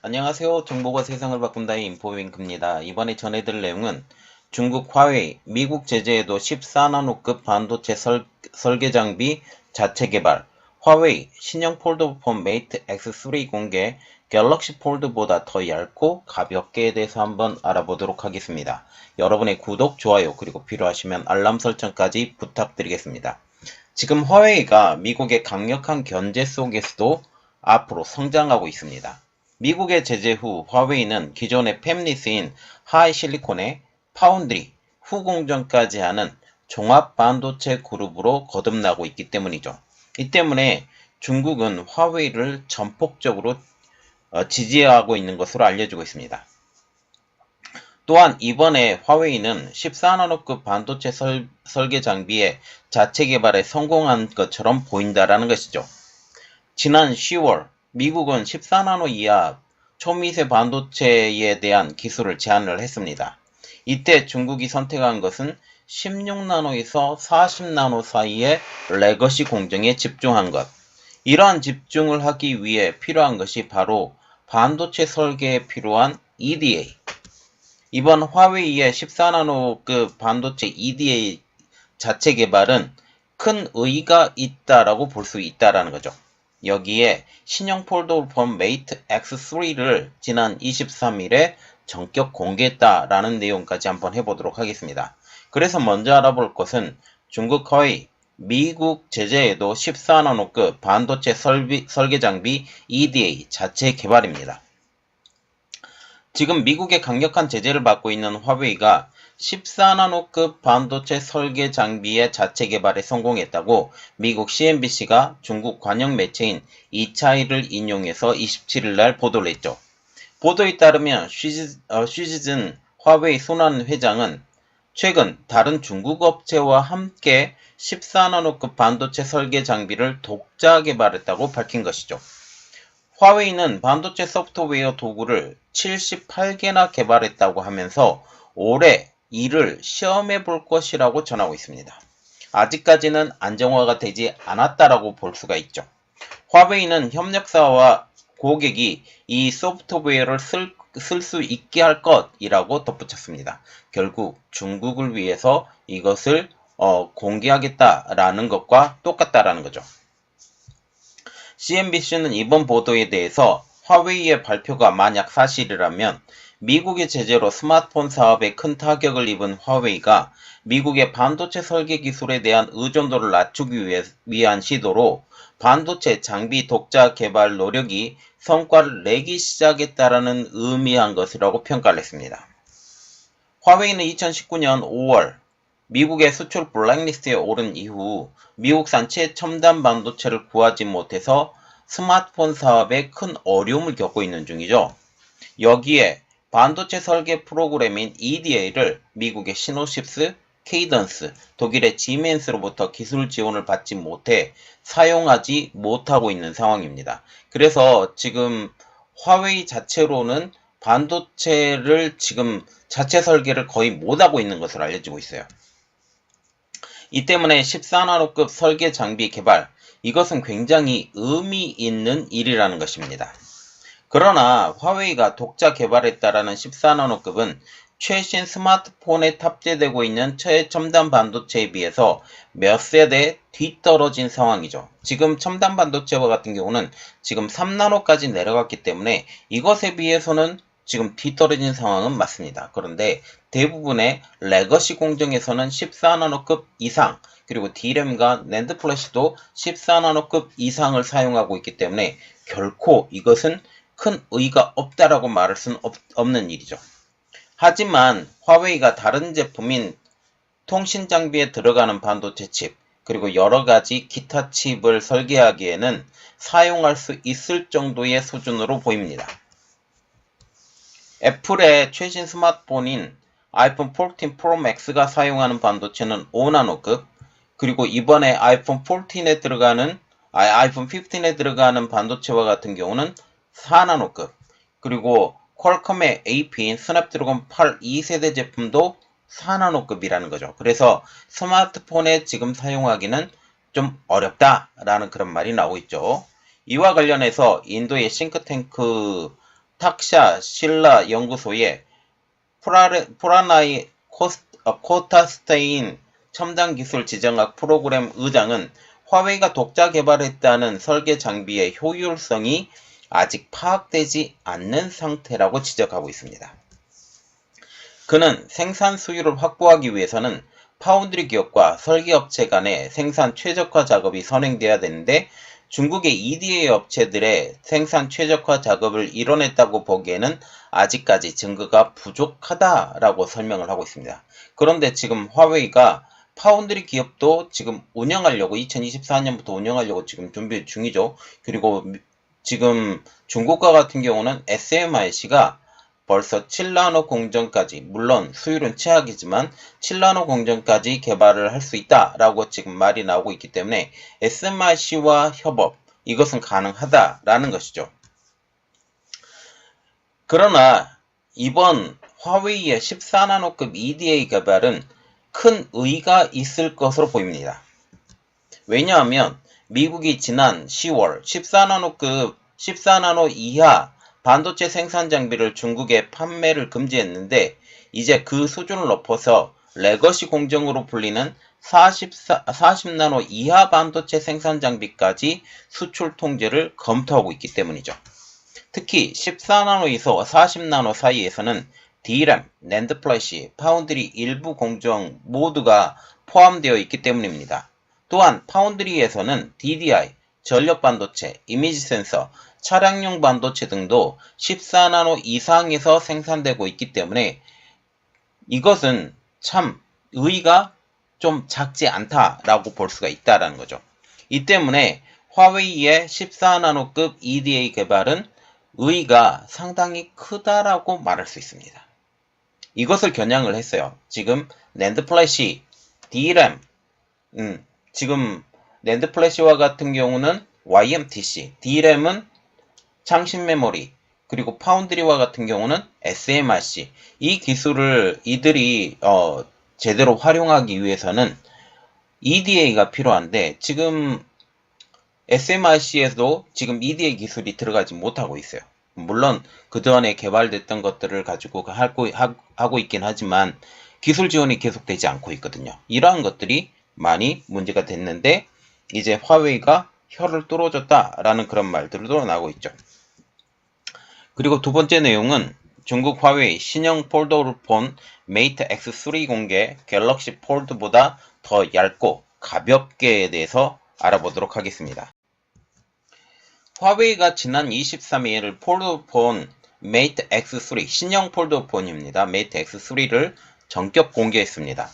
안녕하세요. 정보가 세상을 바꾼다의 인포윙크입니다. 이번에 전해드릴 내용은 중국 화웨이, 미국 제재에도 14나노급 반도체 설계 장비 자체 개발, 화웨이 신형 폴더폰 메이트 X3 공개, 갤럭시 폴드보다 더 얇고 가볍게에 대해서 한번 알아보도록 하겠습니다. 여러분의 구독, 좋아요, 그리고 필요하시면 알람 설정까지 부탁드리겠습니다. 지금 화웨이가 미국의 강력한 견제 속에서도 앞으로 성장하고 있습니다. 미국의 제재 후 화웨이는 기존의 팹리스인 하이실리콘의 파운드리, 후공정까지 하는 종합 반도체 그룹으로 거듭나고 있기 때문이죠. 이 때문에 중국은 화웨이를 전폭적으로 지지하고 있는 것으로 알려지고 있습니다. 또한 이번에 화웨이는 14나노급 반도체 설계 장비의 자체 개발에 성공한 것처럼 보인다라는 것이죠. 지난 10월 미국은 14나노 이하 초미세 반도체에 대한 기술을 제안을 했습니다. 이때 중국이 선택한 것은 16나노에서 40나노 사이의 레거시 공정에 집중한 것. 이러한 집중을 하기 위해 필요한 것이 바로 반도체 설계에 필요한 EDA. 이번 화웨이의 14나노급 반도체 EDA 자체 개발은 큰 의의가 있다라고 볼 수 있다라는 거죠. 여기에 신형 폴더폰 메이트 X3를 지난 23일에 전격 공개했다라는 내용까지 한번 해보도록 하겠습니다. 그래서 먼저 알아볼 것은 중국 화웨이, 미국 제재에도 14나노급 반도체 설계 장비 EDA 자체 개발입니다. 지금 미국의 강력한 제재를 받고 있는 화웨이가 14나노급 반도체 설계 장비의 자체 개발에 성공했다고 미국 CNBC가 중국 관영 매체인 이차이를 인용해서 27일날 보도를 했죠. 보도에 따르면 쉬지진 화웨이 손한 회장은 최근 다른 중국 업체와 함께 14나노급 반도체 설계 장비를 독자 개발했다고 밝힌 것이죠. 화웨이는 반도체 소프트웨어 도구를 78개나 개발했다고 하면서 올해 이를 시험해 볼 것이라고 전하고 있습니다. 아직까지는 안정화가 되지 않았다라고 볼 수가 있죠. 화웨이는 협력사와 고객이 이 소프트웨어를 쓸 수 있게 할 것이라고 덧붙였습니다. 결국 중국을 위해서 이것을 공개하겠다라는 것과 똑같다라는 거죠. CNBC는 이번 보도에 대해서 화웨이의 발표가 만약 사실이라면 미국의 제재로 스마트폰 사업에 큰 타격을 입은 화웨이가 미국의 반도체 설계 기술에 대한 의존도를 낮추기 위한 시도로 반도체 장비 독자 개발 노력이 성과를 내기 시작했다라는 의미한 것이라고 평가를 했습니다. 화웨이는 2019년 5월 미국의 수출 블랙리스트에 오른 이후 미국산 최첨단 반도체를 구하지 못해서 스마트폰 사업에 큰 어려움을 겪고 있는 중이죠. 여기에 반도체 설계 프로그램인 EDA를 미국의 시노십스, 케이던스, 독일의 지멘스로부터 기술 지원을 받지 못해 사용하지 못하고 있는 상황입니다. 그래서 지금 화웨이 자체로는 반도체를 지금 자체 설계를 거의 못하고 있는 것으로 알려지고 있어요. 이 때문에 14나노급 설계 장비 개발, 이것은 굉장히 의미 있는 일이라는 것입니다. 그러나 화웨이가 독자 개발했다라는 14나노급은 최신 스마트폰에 탑재되고 있는 최첨단 반도체에 비해서 몇 세대 뒤떨어진 상황이죠. 지금 첨단 반도체와 같은 경우는 지금 3나노까지 내려갔기 때문에 이것에 비해서는 지금 뒤떨어진 상황은 맞습니다. 그런데 대부분의 레거시 공정에서는 14나노급 이상, 그리고 D램과 낸드 플래시도 14나노급 이상을 사용하고 있기 때문에 결코 이것은 큰 의의가 없다라고 말할 수는 없는 일이죠. 하지만 화웨이가 다른 제품인 통신 장비에 들어가는 반도체 칩, 그리고 여러 가지 기타 칩을 설계하기에는 사용할 수 있을 정도의 수준으로 보입니다. 애플의 최신 스마트폰인 아이폰 14 프로 맥스가 사용하는 반도체는 5나노급, 그리고 이번에 아이폰 15에 들어가는 반도체와 같은 경우는 4나노급, 그리고 퀄컴의 AP인 스냅드래곤 8 2세대 제품도 4나노급이라는 거죠. 그래서 스마트폰에 지금 사용하기는 좀 어렵다라는 그런 말이 나오고 있죠. 이와 관련해서 인도의 싱크탱크 탁샤 신라 연구소의 프라나이 코타스테인 첨단 기술 지정학 프로그램 의장은 화웨이가 독자 개발했다는 설계 장비의 효율성이 아직 파악되지 않는 상태라고 지적하고 있습니다. 그는 생산 수율을 확보하기 위해서는 파운드리 기업과 설계업체 간의 생산 최적화 작업이 선행돼야 되는데 중국의 EDA 업체들의 생산 최적화 작업을 이뤄냈다고 보기에는 아직까지 증거가 부족하다라고 설명을 하고 있습니다. 그런데 지금 화웨이가 파운드리 기업도 지금 운영하려고 2024년부터 운영하려고 지금 준비 중이죠. 그리고 지금 중국과 같은 경우는 SMIC가 벌써 7나노 공정까지, 물론 수율은 최악이지만 7나노 공정까지 개발을 할 수 있다라고 지금 말이 나오고 있기 때문에 SMIC와 협업, 이것은 가능하다라는 것이죠. 그러나 이번 화웨이의 14나노급 EDA 개발은 큰 의의가 있을 것으로 보입니다. 왜냐하면 미국이 지난 10월 14나노급 14나노 이하 반도체 생산 장비를 중국에 판매를 금지했는데 이제 그 수준을 높여서 레거시 공정으로 불리는 40나노 이하 반도체 생산 장비까지 수출 통제를 검토하고 있기 때문이죠. 특히 14나노에서 40나노 사이에서는 DRAM, NAND 플래시, 파운드리 일부 공정 모두가 포함되어 있기 때문입니다. 또한 파운드리에서는 DDI, 전력 반도체, 이미지 센서, 차량용 반도체 등도 14나노 이상에서 생산되고 있기 때문에 이것은 참 의의가 좀 작지 않다라고 볼 수가 있다라는 거죠. 이 때문에 화웨이의 14나노급 EDA 개발은 의의가 상당히 크다라고 말할 수 있습니다. 이것을 겨냥을 했어요. 지금 낸드 플래시, DRAM, 지금 낸드 플래시와 같은 경우는 YMTC, DRAM은 창신 메모리, 그리고 파운드리와 같은 경우는 SMRC. 이 기술을 이들이 제대로 활용하기 위해서는 EDA가 필요한데 지금 SMRC에도 지금 EDA 기술이 들어가지 못하고 있어요. 물론 그전에 개발됐던 것들을 가지고 하고 있긴 하지만 기술 지원이 계속되지 않고 있거든요. 이러한 것들이 많이 문제가 됐는데 이제 화웨이가 혀를 뚫어줬다라는 그런 말들도 나오고 있죠. 그리고 두 번째 내용은 중국 화웨이 신형 폴더폰 메이트 X3 공개, 갤럭시 폴드보다 더 얇고 가볍게에 대해서 알아보도록 하겠습니다. 화웨이가 지난 23일 폴더폰 메이트 X3 신형 폴더폰입니다. 메이트 X3를 전격 공개했습니다.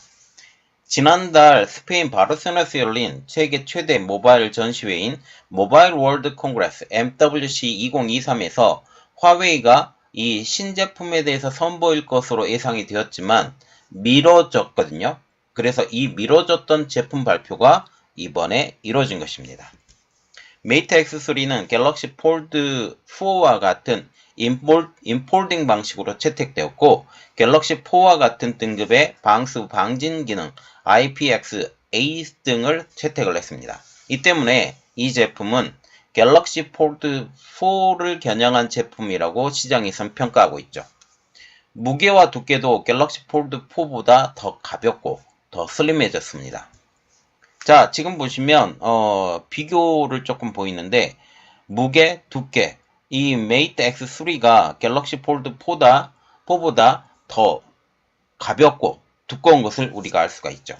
지난달 스페인 바르셀로나에서 열린 세계 최대 모바일 전시회인 모바일 월드 콩그레스 MWC 2023에서 화웨이가 이 신제품에 대해서 선보일 것으로 예상이 되었지만 미뤄졌거든요. 그래서 이 미뤄졌던 제품 발표가 이번에 이뤄진 것입니다. 메이트 X3는 갤럭시 폴드 4와 같은 인폴딩 방식으로 채택되었고 갤럭시 4와 같은 등급의 방수 방진 기능 IPX-A 등을 채택을 했습니다. 이 때문에 이 제품은 갤럭시 폴드 4를 겨냥한 제품이라고 시장에선 평가하고 있죠. 무게와 두께도 갤럭시 폴드 4보다 더 가볍고 더 슬림해졌습니다. 자, 지금 보시면 비교를 조금 보이는데 무게, 두께, 이 메이트 X3가 갤럭시 폴드 4보다 더 가볍고 두꺼운 것을 우리가 알 수가 있죠.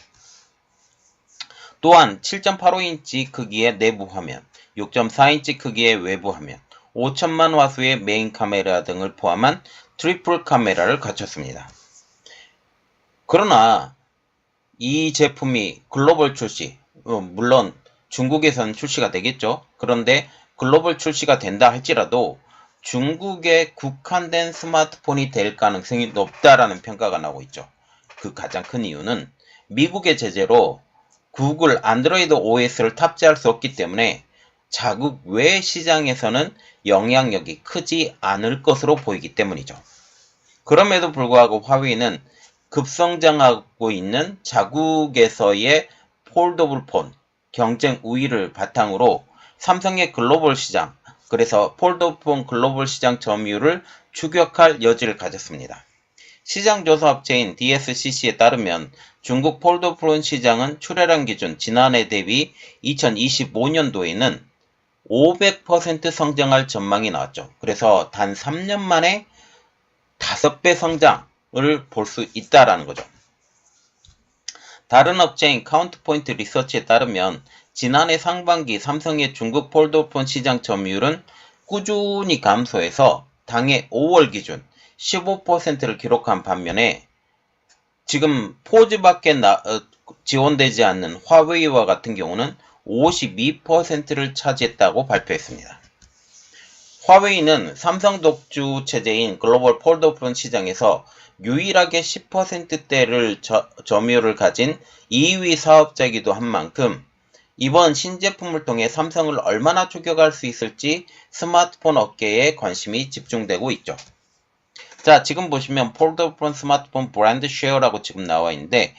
또한 7.85인치 크기의 내부 화면, 6.4인치 크기의 외부 화면, 5천만 화소의 메인 카메라 등을 포함한 트리플 카메라를 갖췄습니다. 그러나 이 제품이 글로벌 출시, 물론 중국에선 출시가 되겠죠. 그런데 글로벌 출시가 된다 할지라도 중국에 국한된 스마트폰이 될 가능성이 높다라는 평가가 나오고 있죠. 그 가장 큰 이유는 미국의 제재로 구글 안드로이드 OS를 탑재할 수 없기 때문에 자국 외 시장에서는 영향력이 크지 않을 것으로 보이기 때문이죠. 그럼에도 불구하고 화웨이는 급성장하고 있는 자국에서의 폴더블 폰 경쟁 우위를 바탕으로 삼성의 글로벌 시장, 그래서 폴더폰 글로벌 시장 점유율을 추격할 여지를 가졌습니다. 시장 조사 업체인 DSCC에 따르면 중국 폴더폰 시장은 출하량 기준 지난해 대비 2025년도에는 500% 성장할 전망이 나왔죠. 그래서 단 3년 만에 5배 성장을 볼 수 있다라는 거죠. 다른 업체인 카운트포인트 리서치에 따르면 지난해 상반기 삼성의 중국 폴더폰 시장 점유율은 꾸준히 감소해서 당해 5월 기준 15%를 기록한 반면에 지금 포즈밖에 지원되지 않는 화웨이와 같은 경우는 52%를 차지했다고 발표했습니다. 화웨이는 삼성 독주 체제인 글로벌 폴더폰 시장에서 유일하게 10%대를 점유율을 가진 2위 사업자이기도 한 만큼 이번 신제품을 통해 삼성을 얼마나 추격할 수 있을지 스마트폰 업계에 관심이 집중되고 있죠. 자, 지금 보시면 폴더블 스마트폰 브랜드 쉐어라고 지금 나와 있는데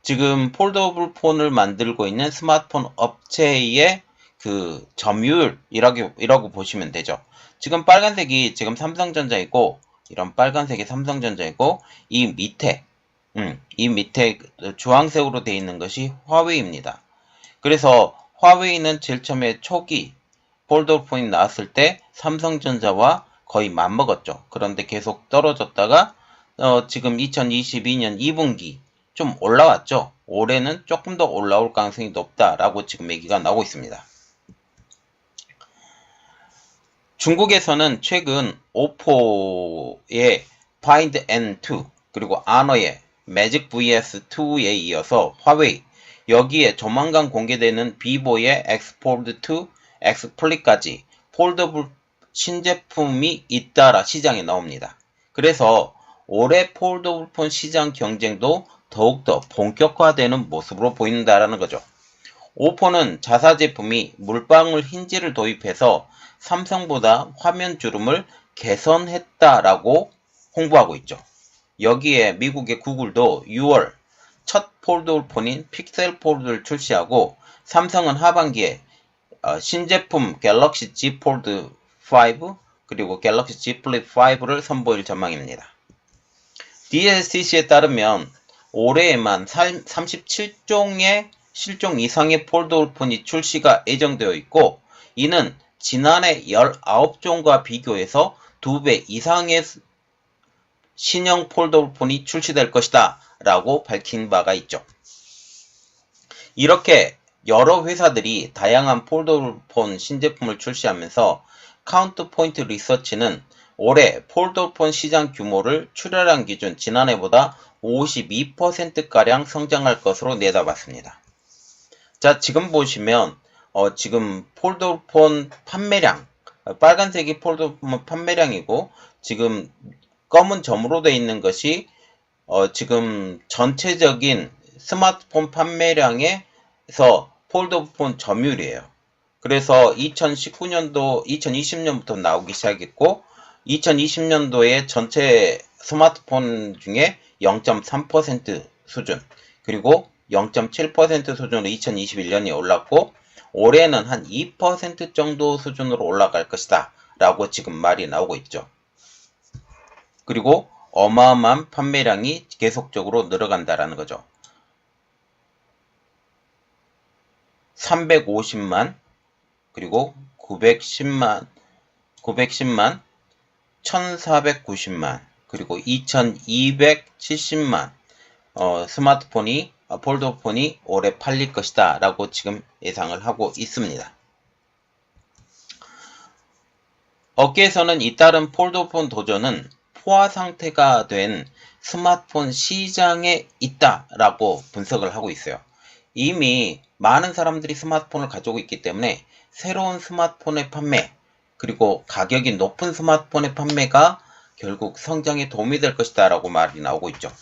지금 폴더블 폰을 만들고 있는 스마트폰 업체의 그 점유율이라고 보시면 되죠. 지금 빨간색이 지금 삼성전자이고 이런 빨간색이 삼성전자이고 이 밑에 주황색으로 되어 있는 것이 화웨이입니다. 그래서 화웨이는 제일 처음에 초기 폴더블 폰이 나왔을 때 삼성전자와 거의 맞먹었죠. 그런데 계속 떨어졌다가 지금 2022년 2분기 좀 올라왔죠. 올해는 조금 더 올라올 가능성이 높다라고 지금 얘기가 나오고 있습니다. 중국에서는 최근 오포의 Find N2 그리고 아너의 매직 VS2에 이어서 화웨이 여기에 조만간 공개되는 비보의 X 폴드 2, X 플립까지 폴더블 신제품이 잇따라 시장에 나옵니다. 그래서 올해 폴더블폰 시장 경쟁도 더욱더 본격화되는 모습으로 보인다는 거죠. 오포는 자사 제품이 물방울 힌지를 도입해서 삼성보다 화면 주름을 개선했다라고 홍보하고 있죠. 여기에 미국의 구글도 6월 첫 폴더폰인 픽셀 폴드를 출시하고 삼성은 하반기에 신제품 갤럭시 Z 폴드 5 그리고 갤럭시 Z 플립 5를 선보일 전망입니다. DSCC에 따르면 올해에만 37종의 실종 이상의 폴더폰이 출시가 예정되어 있고 이는 지난해 19종과 비교해서 2배 이상의 신형 폴더폰이 출시될 것이다 라고 밝힌 바가 있죠. 이렇게 여러 회사들이 다양한 폴더폰 신제품을 출시하면서 카운트포인트 리서치는 올해 폴더폰 시장 규모를 출하량 기준 지난해보다 52%가량 성장할 것으로 내다봤습니다. 자, 지금 보시면 지금 폴더폰 판매량 빨간색이 폴더폰 판매량이고 지금 검은 점으로 되어 있는 것이 지금 전체적인 스마트폰 판매량에서 폴더폰 점유율이에요. 그래서 2019년도, 2020년부터 나오기 시작했고 2020년도에 전체 스마트폰 중에 0.3% 수준 그리고 0.7% 수준으로 2021년이 올랐고 올해는 한 2% 정도 수준으로 올라갈 것이다 라고 지금 말이 나오고 있죠. 그리고 어마어마한 판매량이 계속적으로 늘어간다라는 거죠. 350만 그리고 910만 1490만 그리고 2270만 스마트폰이 폴더폰이 올해 팔릴 것이다 라고 지금 예상을 하고 있습니다. 업계에서는 잇따른 폴더폰 도전은 포화 상태가 된 스마트폰 시장에 있다라고 분석을 하고 있어요. 이미 많은 사람들이 스마트폰을 가지고 있기 때문에 새로운 스마트폰의 판매 그리고 가격이 높은 스마트폰의 판매가 결국 성장에 도움이 될 것이다 라고 말이 나오고 있죠.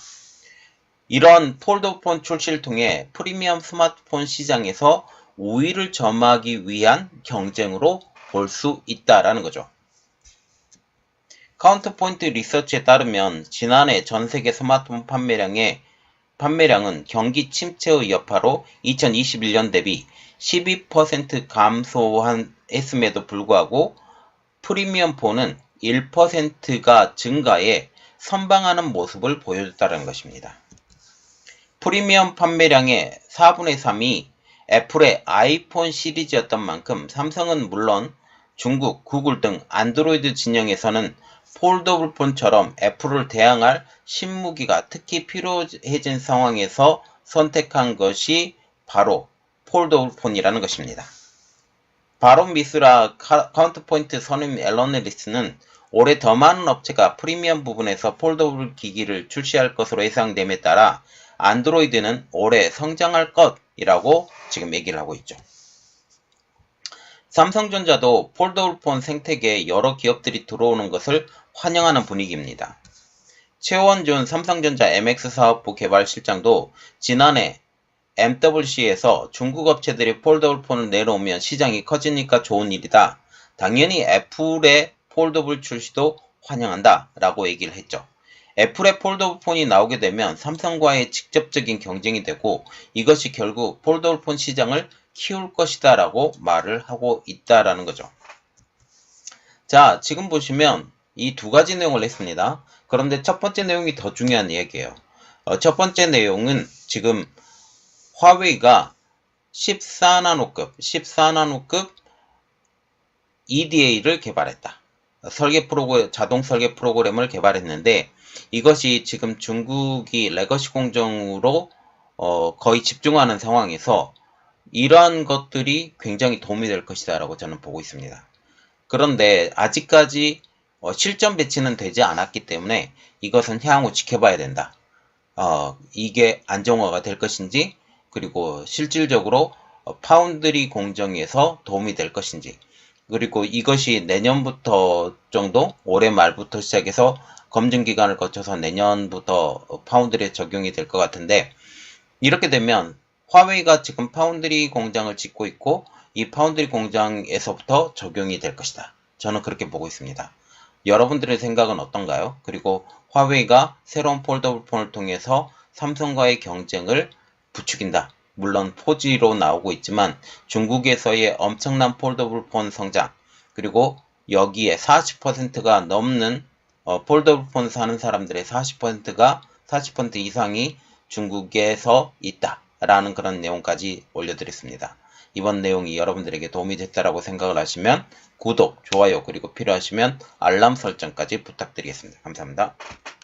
이런 폴더폰 출시를 통해 프리미엄 스마트폰 시장에서 우위를 점하기 위한 경쟁으로 볼 수 있다라는 거죠. 카운터포인트 리서치에 따르면 지난해 전세계 스마트폰 판매량은 경기 침체의 여파로 2021년 대비 12% 감소했음에도 불구하고 프리미엄 폰은 1%가 증가해 선방하는 모습을 보여줬다는 것입니다. 프리미엄 판매량의 4분의 3이 애플의 아이폰 시리즈였던 만큼 삼성은 물론 중국, 구글 등 안드로이드 진영에서는 폴더블 폰처럼 애플을 대항할 신무기가 특히 필요해진 상황에서 선택한 것이 바로 폴더블 폰이라는 것입니다. 바론 미스라 카운트포인트 선임 애널리스트는 올해 더 많은 업체가 프리미엄 부분에서 폴더블 기기를 출시할 것으로 예상됨에 따라 안드로이드는 올해 성장할 것이라고 지금 얘기를 하고 있죠. 삼성전자도 폴더블 폰 생태계에 여러 기업들이 들어오는 것을 환영하는 분위기입니다. 최원준 삼성전자 MX 사업부 개발실장도 지난해 MWC에서 중국 업체들이 폴더블 폰을 내놓으면 시장이 커지니까 좋은 일이다. 당연히 애플의 폴더블 출시도 환영한다 라고 얘기를 했죠. 애플의 폴더블 폰이 나오게 되면 삼성과의 직접적인 경쟁이 되고 이것이 결국 폴더블 폰 시장을 키울 것이다 라고 말을 하고 있다라는 거죠. 자, 지금 보시면 이 두 가지 내용을 했습니다. 그런데 첫 번째 내용이 더 중요한 이야기예요. 첫 번째 내용은 지금 화웨이가 14나노급 EDA를 개발했다. 자동 설계 프로그램을 개발했는데 이것이 지금 중국이 레거시 공정으로 거의 집중하는 상황에서 이러한 것들이 굉장히 도움이 될 것이다 라고 저는 보고 있습니다. 그런데 아직까지 실전 배치는 되지 않았기 때문에 이것은 향후 지켜봐야 된다. 이게 안정화가 될 것인지 그리고 실질적으로 파운드리 공정에서 도움이 될 것인지 그리고 이것이 내년부터 정도 올해 말부터 시작해서 검증 기간을 거쳐서 내년부터 파운드리에 적용이 될 것 같은데 이렇게 되면 화웨이가 지금 파운드리 공장을 짓고 있고 이 파운드리 공장에서부터 적용이 될 것이다. 저는 그렇게 보고 있습니다. 여러분들의 생각은 어떤가요? 그리고 화웨이가 새로운 폴더블 폰을 통해서 삼성과의 경쟁을 부추긴다. 물론 4G로 나오고 있지만 중국에서의 엄청난 폴더블 폰 성장 그리고 여기에 40%가 넘는 폴더블 폰 사는 사람들의 40% 이상이 중국에서 있다. 라는 그런 내용까지 올려드렸습니다. 이번 내용이 여러분들에게 도움이 됐다라고 생각을 하시면 구독, 좋아요, 그리고 필요하시면 알람 설정까지 부탁드리겠습니다. 감사합니다.